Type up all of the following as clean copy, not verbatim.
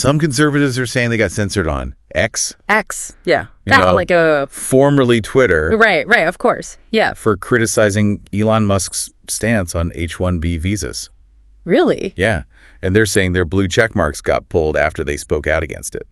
Some conservatives are saying they got censored on X. X, yeah. Formerly Twitter. Right, of course. Yeah. For criticizing Elon Musk's stance on H-1B visas. Really? Yeah. And they're saying their blue check marks got pulled after they spoke out against it.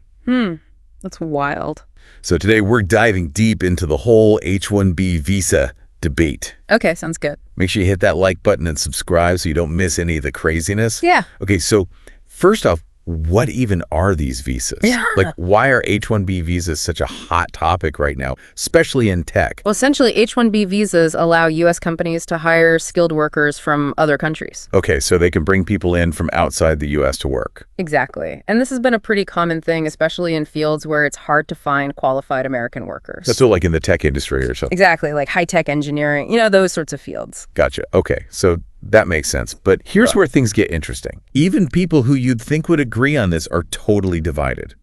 That's wild. So today we're diving deep into the whole H-1B visa debate. Okay, sounds good. Make sure you hit that like button and subscribe so you don't miss any of the craziness. Yeah. Okay, so first off, what even are these visas? Yeah. Like, why are H-1B visas such a hot topic right now, especially in tech? Well, essentially, H-1B visas allow U.S. companies to hire skilled workers from other countries. Okay, so they can bring people in from outside the U.S. to work. Exactly. And this has been a pretty common thing, especially in fields where it's hard to find qualified American workers. So like in the tech industry or something? Exactly, like high-tech engineering, those sorts of fields. Gotcha. Okay, so that makes sense. But here's where things get interesting. Even people who you'd think would agree on this are totally divided.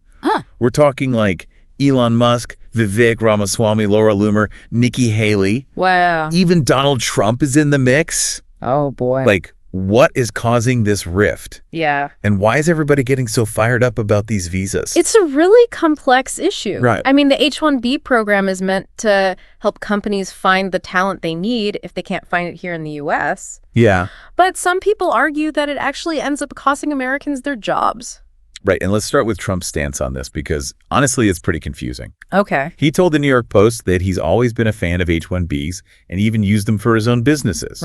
We're talking like Elon Musk, Vivek, Ramaswamy, Laura Loomer, Nikki Haley. Wow. Even Donald Trump is in the mix. Oh, boy. Like, what is causing this rift? Yeah. And why is everybody getting so fired up about these visas? It's a really complex issue. Right. I mean, the H-1B program is meant to help companies find the talent they need if they can't find it here in the U.S. Yeah. But some people argue that it actually ends up costing Americans their jobs. Right. And let's start with Trump's stance on this because, honestly, it's pretty confusing. Okay. He told the New York Post that he's always been a fan of H-1Bs and even used them for his own businesses.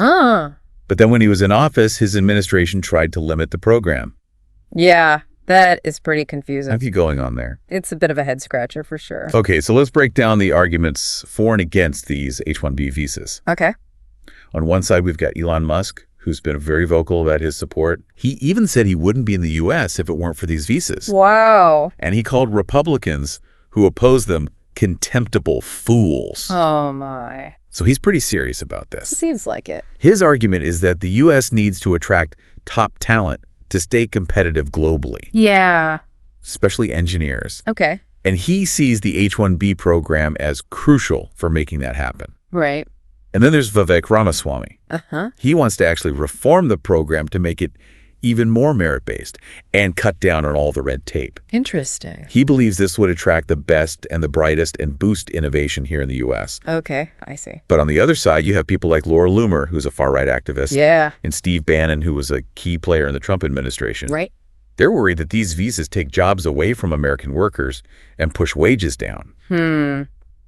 But then when he was in office, his administration tried to limit the program. Yeah, that is pretty confusing. How's he going on there? It's a bit of a head scratcher for sure. Okay, so let's break down the arguments for and against these H-1B visas. Okay. On one side, we've got Elon Musk, who's been very vocal about his support. He even said he wouldn't be in the U.S. if it weren't for these visas. Wow. And he called Republicans who oppose them contemptible fools. Oh, my. So he's pretty serious about this. Seems like it. His argument is that the U.S. needs to attract top talent to stay competitive globally. Yeah. Especially engineers. Okay. And he sees the H-1B program as crucial for making that happen. Right. And then there's Vivek Ramaswamy. He wants to actually reform the program to make it even more merit-based and cut down on all the red tape. Interesting. He believes this would attract the best and the brightest and boost innovation here in the U.S. Okay, I see. But on the other side, you have people like Laura Loomer, who's a far-right activist. Yeah. And Steve Bannon, who was a key player in the Trump administration. Right. They're worried that these visas take jobs away from American workers and push wages down.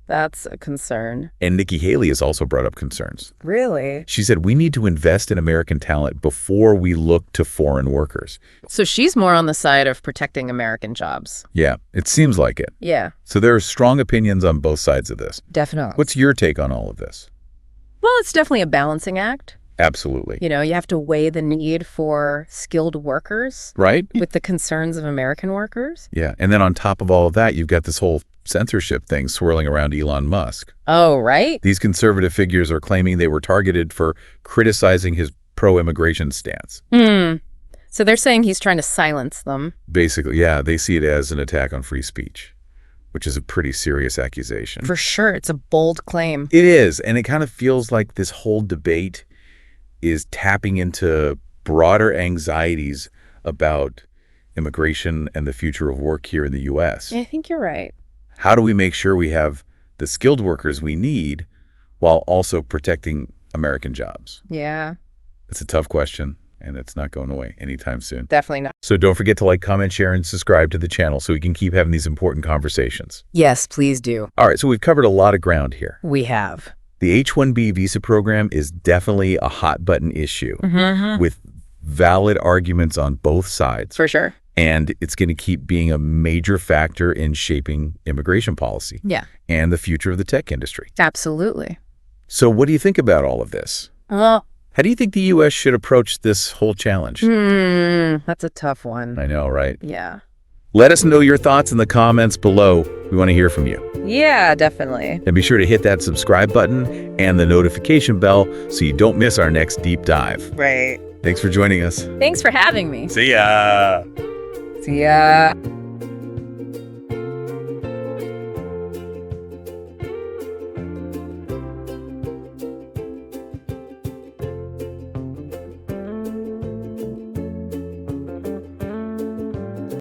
That's a concern. And Nikki Haley has also brought up concerns. Really? She said, we need to invest in American talent before we look to foreign workers. So she's more on the side of protecting American jobs. Yeah, it seems like it. Yeah. So there are strong opinions on both sides of this. Definitely. What's your take on all of this? Well, it's definitely a balancing act. Absolutely. You have to weigh the need for skilled workers. Right? With the concerns of American workers. Yeah. And then on top of all of that, you've got this whole censorship thing swirling around Elon Musk. Oh, right. These conservative figures are claiming they were targeted for criticizing his pro-immigration stance. So they're saying he's trying to silence them. Basically, yeah, they see it as an attack on free speech, which is a pretty serious accusation. For sure. It's a bold claim. It is. And it kind of feels like this whole debate is tapping into broader anxieties about immigration and the future of work here in the U.S. I think you're right. How do we make sure we have the skilled workers we need while also protecting American jobs? Yeah. It's a tough question, and it's not going away anytime soon. Definitely not. So don't forget to like, comment, share, and subscribe to the channel so we can keep having these important conversations. Yes, please do. All right, so we've covered a lot of ground here. We have. The H-1B visa program is definitely a hot-button issue with valid arguments on both sides. For sure. And it's going to keep being a major factor in shaping immigration policy. Yeah. And the future of the tech industry. Absolutely. So what do you think about all of this? How do you think the U.S. should approach this whole challenge? That's a tough one. I know, right? Yeah. Let us know your thoughts in the comments below. We want to hear from you. Yeah, definitely. And be sure to hit that subscribe button and the notification bell so you don't miss our next deep dive. Right. Thanks for joining us. Thanks for having me. See ya. See ya.